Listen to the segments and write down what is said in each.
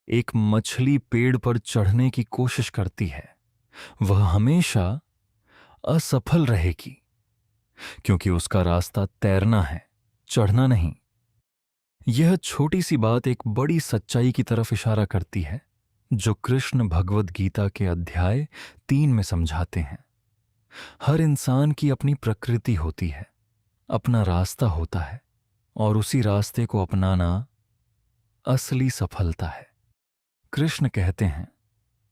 एक मछली पेड़ पर चढ़ने की कोशिश करती है, वह हमेशा असफल रहेगी, क्योंकि उसका रास्ता तैरना है, चढ़ना नहीं। यह छोटी सी बात एक बड़ी सच्चाई की तरफ इशारा करती है, जो कृष्ण भगवद गीता के अध्याय 3 में समझाते हैं। हर इंसान की अपनी प्रकृति होती है, अपना रास्ता होता है, और उसी रास्ते को अपनाना असली सफलता है। कृष्ण कहते हैं,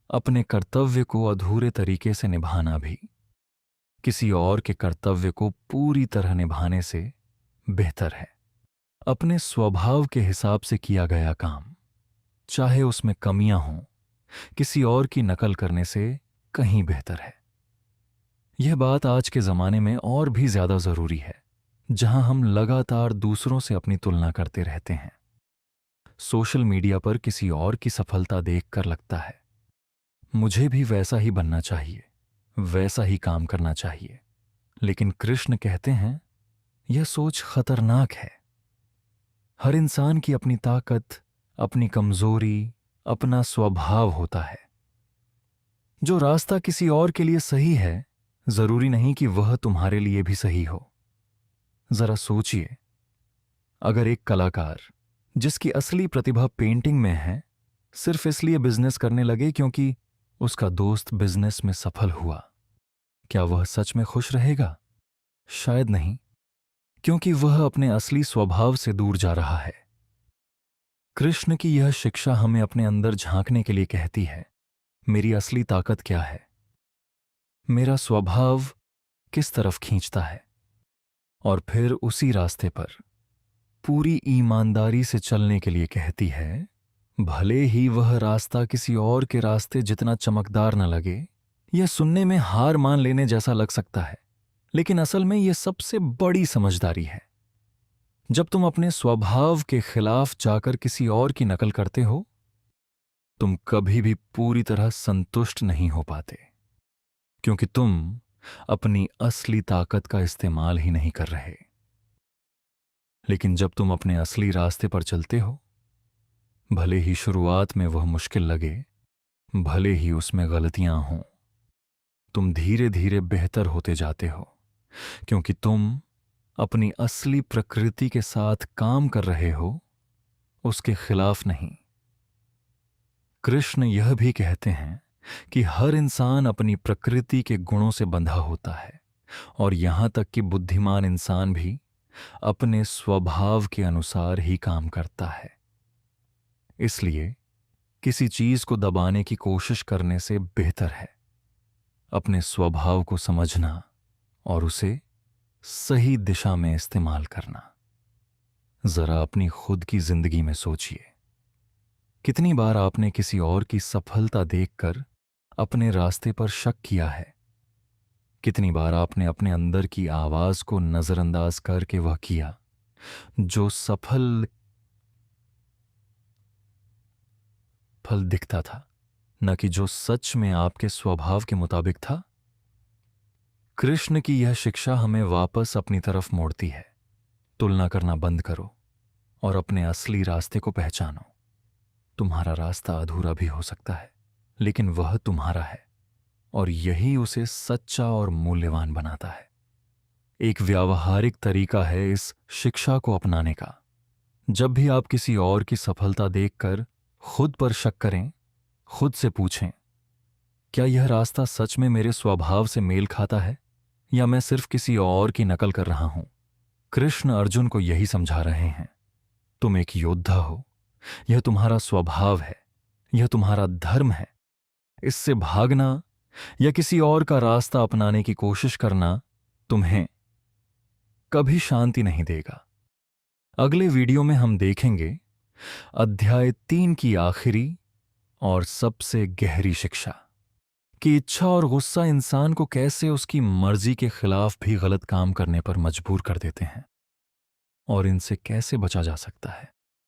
अपने कर्तव्य को अधूरे तरीके से निभाना भी किसी और के कर्तव्य को पूरी तरह निभाने से बेहतर है। अपने स्वभाव के हिसाब से किया गया काम, चाहे उसमें कमियां हों, किसी और की नकल करने से कहीं बेहतर है। यह बात आज के जमाने में और भी ज्यादा जरूरी है, जहां हम लगातार दूसरों से अपनी तुलना करते रहते हैं। सोशल मीडिया पर किसी और की सफलता देखकर लगता है, मुझे भी वैसा ही बनना चाहिए, वैसा ही काम करना चाहिए। लेकिन कृष्ण कहते हैं, यह सोच खतरनाक है। हर इंसान की अपनी ताकत, अपनी कमजोरी, अपना स्वभाव होता है। जो रास्ता किसी और के लिए सही है, जरूरी नहीं कि वह तुम्हारे लिए भी सही हो। जरा सोचिए, अगर एक कलाकार जिसकी असली प्रतिभा पेंटिंग में है, सिर्फ इसलिए बिजनेस करने लगे क्योंकि उसका दोस्त बिजनेस में सफल हुआ, क्या वह सच में खुश रहेगा? शायद नहीं, क्योंकि वह अपने असली स्वभाव से दूर जा रहा है। कृष्ण की यह शिक्षा हमें अपने अंदर झांकने के लिए कहती है, मेरी असली ताकत क्या है, मेरा स्वभाव किस तरफ खींचता है, और फिर उसी रास्ते पर पूरी ईमानदारी से चलने के लिए कहती है। भले ही वह रास्ता किसी और के रास्ते जितना चमकदार न लगे, यह सुनने में हार मान लेने जैसा लग सकता है, लेकिन असल में यह सबसे बड़ी समझदारी है। जब तुम अपने स्वभाव के खिलाफ जाकर किसी और की नकल करते हो, तुम कभी भी पूरी तरह संतुष्ट नहीं हो पाते, क्योंकि तुम अपनी असली ताकत का इस्तेमाल ही नहीं कर रहे। लेकिन जब तुम अपने असली रास्ते पर चलते हो, भले ही शुरुआत में वह मुश्किल लगे, भले ही उसमें गलतियां हों, तुम धीरे धीरे बेहतर होते जाते हो, क्योंकि तुम अपनी असली प्रकृति के साथ काम कर रहे हो, उसके खिलाफ नहीं। कृष्ण यह भी कहते हैं कि हर इंसान अपनी प्रकृति के गुणों से बंधा होता है, और यहां तक कि बुद्धिमान इंसान भी अपने स्वभाव के अनुसार ही काम करता है। इसलिए किसी चीज को दबाने की कोशिश करने से बेहतर है अपने स्वभाव को समझना और उसे सही दिशा में इस्तेमाल करना। जरा अपनी खुद की जिंदगी में सोचिए, कितनी बार आपने किसी और की सफलता देखकर अपने रास्ते पर शक किया है? कितनी बार आपने अपने अंदर की आवाज को नजरअंदाज करके वह किया जो सफल फल दिखता था, न कि जो सच में आपके स्वभाव के मुताबिक था? कृष्ण की यह शिक्षा हमें वापस अपनी तरफ मोड़ती है। तुलना करना बंद करो और अपने असली रास्ते को पहचानो। तुम्हारा रास्ता अधूरा भी हो सकता है, लेकिन वह तुम्हारा है, और यही उसे सच्चा और मूल्यवान बनाता है। एक व्यावहारिक तरीका है इस शिक्षा को अपनाने का। जब भी आप किसी और की सफलता देखकर खुद पर शक करें, खुद से पूछें, क्या यह रास्ता सच में मेरे स्वभाव से मेल खाता है, या मैं सिर्फ किसी और की नकल कर रहा हूं? कृष्ण अर्जुन को यही समझा रहे हैं, तुम एक योद्धा हो, यह तुम्हारा स्वभाव है, यह तुम्हारा धर्म है। इससे भागना या किसी और का रास्ता अपनाने की कोशिश करना तुम्हें कभी शांति नहीं देगा। अगले वीडियो में हम देखेंगे अध्याय 3 की आखिरी और सबसे गहरी शिक्षा कि इच्छा और गुस्सा इंसान को कैसे उसकी मर्जी के खिलाफ भी गलत काम करने पर मजबूर कर देते हैं, और इनसे कैसे बचा जा सकता है।